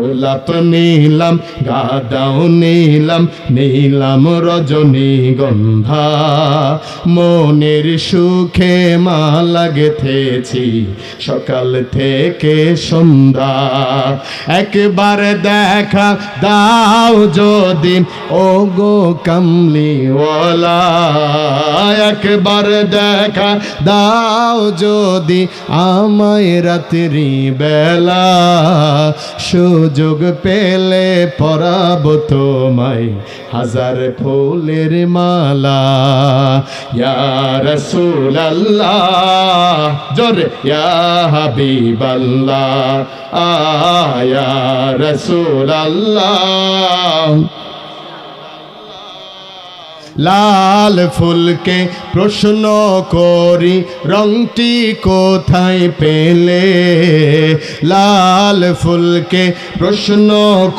গোলাপ নিলাম, গাঁদাও নিলাম, নিলাম রজনীগন্ধা। মনের সুখে মালা গেথেছি সকাল থেকে সন্ধ্যা। একবার দেখা দাও যদি ও গো কামলিওয়ালা, একবার দেখা দাও যদি আমায় রাত্রি বেলা। সুযোগ পেলে পরাবো তোমায় হাজার ফুলের মালা। ইয়া রাসূলাল্লাহ, জোরে ইয়া হাবিবাল্লাহ, ইয়া রাসূলাল্লাহ। লাল ফুলকে প্রশ্ন করি রংটি কোথায় পেলে, লাল ফুলকে প্রশ্ন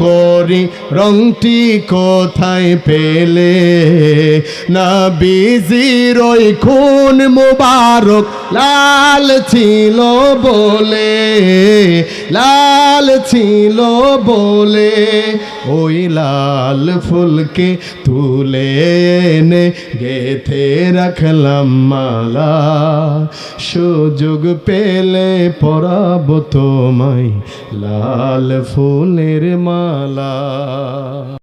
করি রংটি কোথায় পেলে। নবীজির ওই খুন মুবারক লাল ছিল বলে, লাল ছিল বলে। ওই লাল ফুলকে তুলে এনে গেথে রাখলাম মালা। সুযোগ পেলে পরাবো তোমায় লাল ফুলের মালা।